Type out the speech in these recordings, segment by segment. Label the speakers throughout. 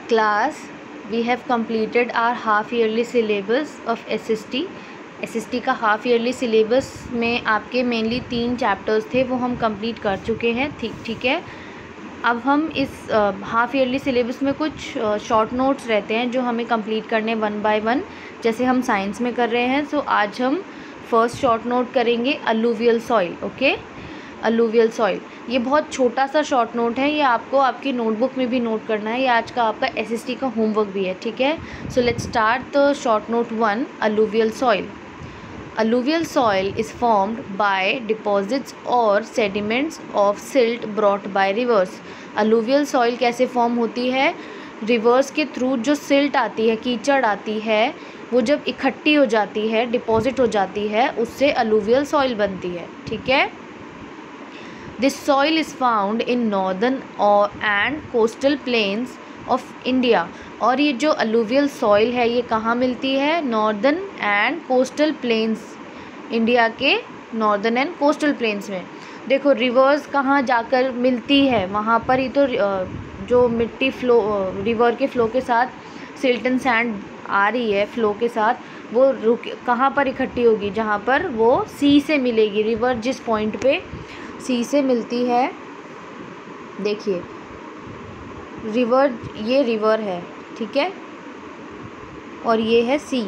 Speaker 1: Class, we have completed our half yearly syllabus of SST. SST का half yearly syllabus में आपके mainly 3 chapters थे, वो हम कंप्लीट कर चुके हैं। ठीक है। अब हम इस हाफ ईयरली सिलेबस में कुछ शॉर्ट नोट्स रहते हैं जो हमें कंप्लीट करने 1 बाय 1, जैसे हम साइंस में कर रहे हैं। सो आज हम फर्स्ट शॉर्ट नोट करेंगे alluvial soil. Okay, alluvial soil ये बहुत छोटा सा शॉर्ट नोट है, ये आपको आपकी नोटबुक में भी नोट करना है, ये आज का आपका एसएसटी का होमवर्क भी है। ठीक है। So let's start the short note 1, alluvial soil. Alluvial soil is formed by deposits or sediments of silt brought by rivers. Alluvial soil कैसे फॉर्म होती है? रिवर्स के थ्रू जो सिल्ट आती है, कीचड़ आती है, वो जब इकट्ठी हो जाती है, डिपॉजिट हो जाती है, उससे अलूवियल सॉइल बनती है। ठीक है। This soil is found in northern and coastal planes of India. और ये जो अलूवियल सॉइल है ये कहाँ मिलती है? Northern and coastal planes, India के नॉर्दर्न एंड कोस्टल प्लेन्स में। देखो रिवर्स कहाँ जाकर मिलती है, वहाँ पर ही तो जो मिट्टी फ्लो, रिवर के फ्लो के साथ सिल्ट एंड सैंड आ रही है फ्लो के साथ, वो कहाँ पर इकट्ठी होगी? जहाँ पर वो सी से मिलेगी। रिवर जिस पॉइंट पे सी से मिलती है, देखिए रिवर, ये रिवर है, ठीक है, और ये है सी।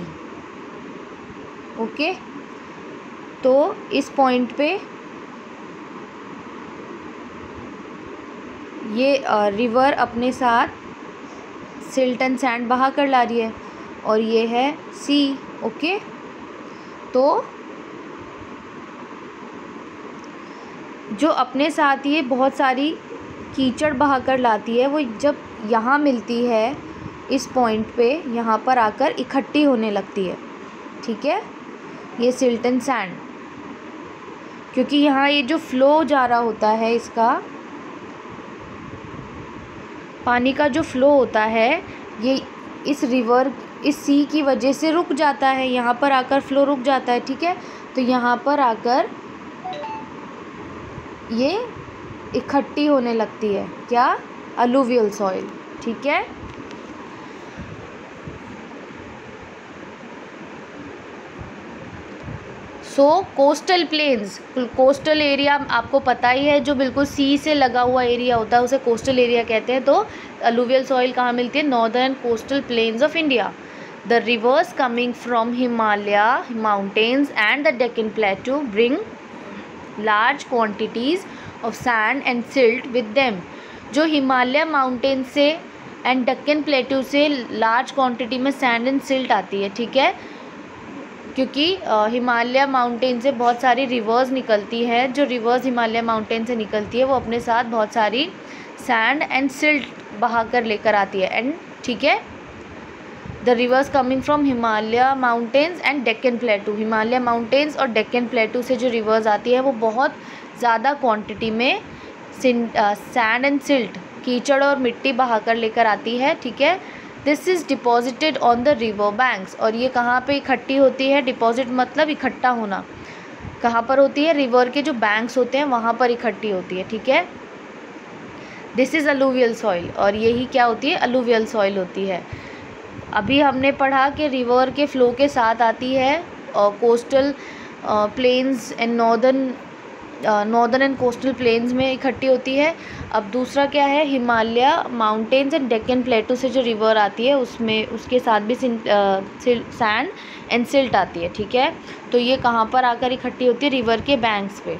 Speaker 1: ओके, तो इस पॉइंट पे ये रिवर अपने साथ सिल्ट एंड सैंड बहा कर ला रही है, और ये है सी। ओके, तो जो अपने साथ ये बहुत सारी कीचड़ बहा कर लाती है, वो जब यहाँ मिलती है इस पॉइंट पे, यहाँ पर आकर इकट्ठी होने लगती है। ठीक है, ये सिल्ट एंड सैंड, क्योंकि यहाँ ये जो फ्लो जा रहा होता है, इसका पानी का जो फ्लो होता है, ये इस रिवर, इस सी की वजह से रुक जाता है, यहाँ पर आकर फ्लो रुक जाता है। ठीक है, तो यहाँ पर आकर ये इकट्ठी होने लगती है, क्या? Alluvial soil. ठीक है। सो कोस्टल प्लेन्स, कोस्टल एरिया आपको पता ही है, जो बिल्कुल सी से लगा हुआ एरिया होता है उसे कोस्टल एरिया कहते हैं। तो अलूवियल सॉइल कहाँ मिलती है? Northern and coastal planes of India. The reverse coming from Himalaya mountains and the Deccan प्लेटू bring large quantities of sand and silt with them. जो हिमालय माउंटेन से एंड डेक्कन प्लेटू से लार्ज क्वांटिटी में सैंड एंड सिल्ट आती है। ठीक है, क्योंकि हिमालय माउंटेन से बहुत सारी रिवर्स निकलती हैं, जो रिवर्स हिमालय माउंटेन से निकलती है वो अपने साथ बहुत सारी सैंड एंड सिल्ट बहा कर लेकर आती है। एंड ठीक है, the reverse coming from Himalaya mountains and Deccan प्लेटू, Himalaya mountains और डेक्कन प्लेटू से जो रिवर्स आती है वो बहुत ज़्यादा क्वांटिटी में सैंड एंड सिल्ट, कीचड़ और मिट्टी बहा कर लेकर आती है। ठीक है, this is deposited on the river banks. और ये कहाँ पे इकट्ठी होती है? डिपॉजिट मतलब इकट्ठा होना। कहाँ पर होती है? रिवर के जो बैंक्स होते हैं वहाँ पर इकट्ठी होती है। ठीक है, दिस इज़ अलूवियल सॉइल, और यही क्या होती है? अलूवियल सॉइल होती है। अभी हमने पढ़ा कि रिवर के फ्लो के साथ आती है, और coastal plains and northern and coastal planes में इकट्ठी होती है। अब दूसरा क्या है? हिमालय माउंटेन्स एंड डेक्कन प्लेटू से जो रिवर आती है उसमें, उसके साथ भी सैंड एंड सिल्ट आती है। ठीक है, तो ये कहाँ पर आकर इकट्ठी होती है? रिवर के बैंक्स पे।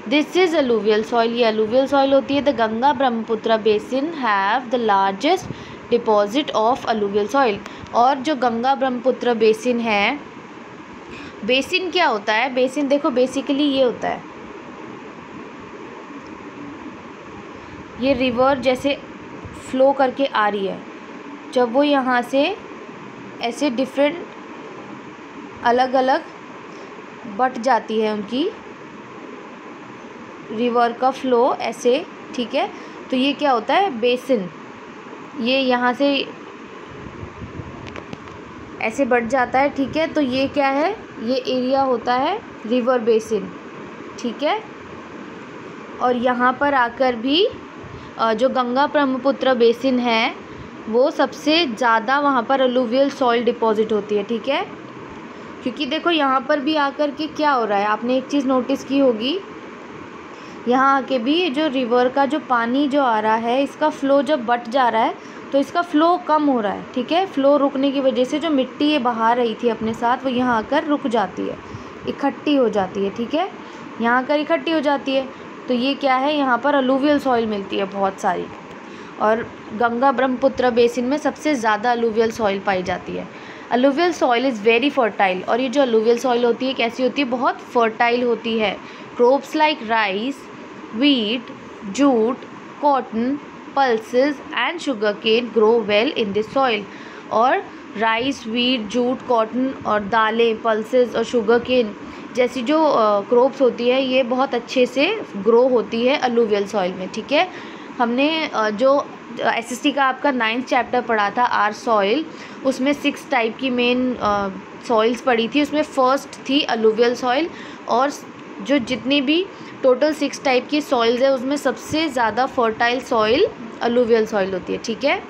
Speaker 1: दिस इज़ अलूवियल सॉइल, ये अलूवियल सॉइल होती है। The Ganga Brahmaputra basin have the largest deposit of alluvial soil. और जो गंगा ब्रह्मपुत्र बेसिन है, बेसिन क्या होता है? बेसिन देखो बेसिकली ये होता है, ये रिवर जैसे फ्लो करके आ रही है, जब वो यहाँ से ऐसे डिफरेंट अलग अलग बट जाती है उनकी रिवर का फ्लो ऐसे। ठीक है, तो ये क्या होता है? बेसिन। ये यहाँ से ऐसे बढ़ जाता है। ठीक है, तो ये क्या है? ये एरिया होता है रिवर बेसिन। ठीक है, और यहाँ पर आकर भी जो गंगा ब्रह्मपुत्र बेसिन है वो सबसे ज़्यादा वहाँ पर अलूवियल सॉइल डिपॉजिट होती है, ठीक है। क्योंकि देखो यहाँ पर भी आकर के क्या हो रहा है, आपने एक चीज़ नोटिस की होगी, यहाँ आके भी जो रिवर का जो पानी जो आ रहा है, इसका फ़्लो जब बट जा रहा है तो इसका फ़्लो कम हो रहा है, ठीक है। फ़्लो रुकने की वजह से जो मिट्टी ये बहा रही थी अपने साथ, वो यहाँ आकर रुक जाती है, इकट्ठी हो जाती है, ठीक है। यहाँ आकर इकट्ठी हो जाती है, तो ये क्या है, यहाँ पर अलूवियल सॉइल मिलती है बहुत सारी। और गंगा ब्रह्मपुत्र बेसिन में सबसे ज़्यादा अलूवियल सॉइल पाई जाती है। Alluvial soil is very fertile, और ये जो अलूवियल सॉइल होती है कैसी होती है, बहुत फर्टाइल होती है। Crops like rice, wheat, jute, cotton, pulses and sugarcane grow well in this soil। और राइस, वीट, जूट, कॉटन और दालें, पल्सेस और शुगरकेन जैसी जो क्रॉप्स होती है, ये बहुत अच्छे से ग्रो होती है अलूवियल सॉइल में, ठीक है। हमने जो एसएसटी का आपका 9th चैप्टर पढ़ा था आर सॉइल, उसमें 6 टाइप की मेन सॉइल्स पढ़ी थी। उसमें फर्स्ट थी अलूवियल सॉइल, और जो जितनी भी टोटल 6 टाइप की सॉइल्स है उसमें सबसे ज़्यादा फर्टाइल सॉइल अलूवियल सॉइल होती है, ठीक है।